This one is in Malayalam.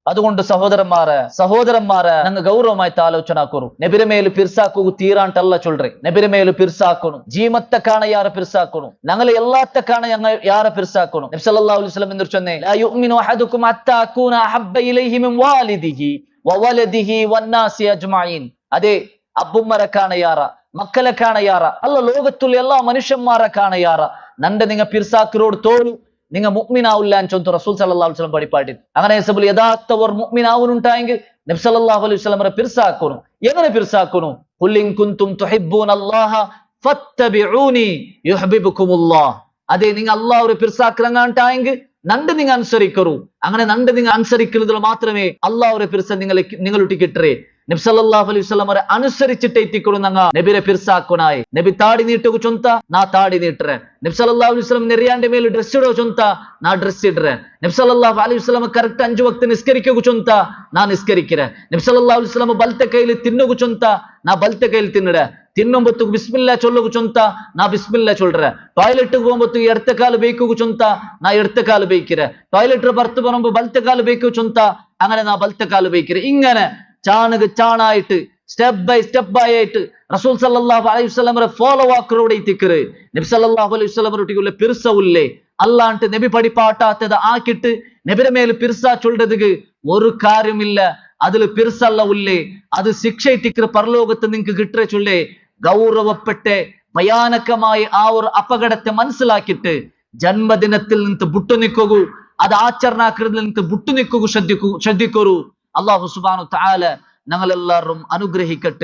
അതുകൊണ്ട് സഹോദരന്മാരെ ഞങ്ങൾ ഗൗരവമായിട്ട് ആലോചനാക്കോರು നബിരെ മേൽ ಪಿರ್ಸಾಕೋಗು ತೀರಾಂಟಲ್ಲ ಚೊಲ್ರಿ ನಬಿರ ಮೇಲು ಪಿರ್ಸಾಕೋನು ಜೀಮತ್ತ ಕಾಣ ಯಾರ ಪಿರ್ಸಾಕೋನು ഞങ്ങൾ ಎಲ್ಲಾತ್ತ ಕಾಣ ಯಾರ ಪಿರ್ಸಾಕೋನು ನಬಿ ಸല്ലല്ലാഹു അലൈഹി വസല്ലം എന്ന് ചൊന്നേ ലാ യുഅ്മിനു അഹദുകും ഹത്താ അകൂന അഹബ്ബ ഇലൈഹി മിൻ വാലിദിഹി വവലദിഹി വന്നാസി അജ്മഈൻ അതെ അബ്ബുമ്മരെ കാಣ ಯಾರ മക്കളെ കാಣ ಯಾರ അല്ല ലോകത്തുള്ള എല്ലാ മനുഷ്യന്മാരെ കാಣ ಯಾರ നന്റെ നിങ്ങ ಪಿರ್ಸಾಕರೋಡ್ തോളു നിങ്ങൾ മുഅ്മിനാവില്ല എന്ന് ചൊന്നു റസൂൽ സല്ലല്ലാഹു അലൈഹി വസല്ലം പഠിപ്പാട്ടി അങ്ങനെ സബുൽ യഥാർത്ഥവർ മുഅ്മിനാവുന്നുണ്ടായെങ്കിൽ നബി സല്ലല്ലാഹു അലൈഹി വസല്ലം ಪಿರ್ಸಾಕೋನು എങ്ങനെ ಪಿರ್ಸಾಕೋನು ഖുൽ ഇൻ കുൻതും തുഹിബ്ബൂനല്ലാഹ ഫത്തബിഊനി യുഹ്ബിബുകുമുല്ലാഹ് അതെ നിങ്ങൾ അല്ലാഹുവിനെ ಪಿರ್ಸಾಕರಂಗಾಂಟಾയെങ്കിൽ നണ്ട് നിങ്ങൾ അനുസരിക്കറു അങ്ങനെ നണ്ട് നിങ്ങൾ അനുസരിക്കുന്നതിൽ മാത്രമേ അല്ലാഹുവിനെ ಪಿರ್ಸ നിങ്ങളൊട്ടി കിട്ടറേ നബി സല്ലല്ലാഹു അലൈഹി വസല്ലം അനുസരിച്ചിട്ട് എത്തിക്കൊടു നങ്ങ നബിരെ ಪಿರ್ಸಾಕೋನಾയി നബി താടി നീട്ടുകു ചൊന്ത നാ താടി നീട്ടറെ നബി സല്ലല്ലാഹു അലൈഹി വസല്ലം നെറിയാന്റെ മേൽ ഡ്രസ് ഇടോ ചൊന്ത നാ ഡ്രസ് ഇടറെ നബി സല്ലല്ലാഹു അലൈഹി വസല്ലം കറക്റ്റ് 5 വക്ത നിസ്കരിക്കു ചൊന്ത നാ നിസ്കരിക്കറെ നബി സല്ലല്ലാഹു അലൈഹി വസല്ലം ബൽത്തെ കൈയിൽ തിന്നുകു ചൊന്ത നാ ബൽത്തെ കൈയിൽ തിന്നറെ ತಿನ್ನುಂಬತ್ತು ಬಿಸ್ಮಿಲ್ಲಾ ಚೊಲ್ಲುಗು ಚೊಂತ ನಾ ಬಿಸ್ಮಿಲ್ಲಾ ಚೊಲ್ರೆ ಟಾಯ್ಲೆಟ್ ಹೋಗ್ಬತ್ತು ಎಡತ ಕಾಲು ಬೇಕು ಚೊಂತ ನಾ ಎಡತ ಕಾಲು ಬೇಕಿರೆ ಟಾಯ್ಲೆಟ್ ಬರ್ತು ಬರುമ്പോ ಬಲ್ತೆ ಕಾಲು ಬೇಕು ಚೊಂತ അങ്ങനെ നാ ബൽത്തെ കാല് ബേക്കിരെ ഇങ്ങനെ ചാണായിട്ട് സ്റ്റെപ്പ് ബൈ ആയിട്ട് റസൂൽ സല്ലല്ലാഹു അലൈഹി വസല്ലം ഫോളോ ആക്കറോടെ തിക്കറ് നബി സല്ലല്ലാഹു അലൈഹി വസല്ലം റൊട്ടിക്കുള്ള പിർസവുല്ലേ അല്ലാണ്ട് നബി പഠിപ്പാട്ടാത്തത് ആക്കിട്ട് നബിയുടെ മേൽ പിർസ ചൊല്ലതുക്ക് ഒരു കാര്യമില്ല അതിൽ പിർസല്ല ഉല്ലേ അത് ശിക്ഷ ഇട്ടിക്കറ് പരലോകത്ത് നിങ്ങൾക്ക് കിട്ടേ ചൊല്ലേ ഗൗരവപ്പെട്ടെ ഭയാനകമായ ആ ഒരു അപകടത്തെ മനസ്സിലാക്കിയിട്ട് ജന്മദിനത്തിൽ നിന്ന് ബുട്ടുനിക്കൂ അത് ആചരണാകൃതിയിൽ നിന്ന് ബുട്ടുനിക്കൂ ശ്രദ്ധിക്കൂ അല്ലാഹു സുബ്ഹാനഹു വ തആല ഞങ്ങളെല്ലാവരും അനുഗ്രഹിക്കട്ടെ.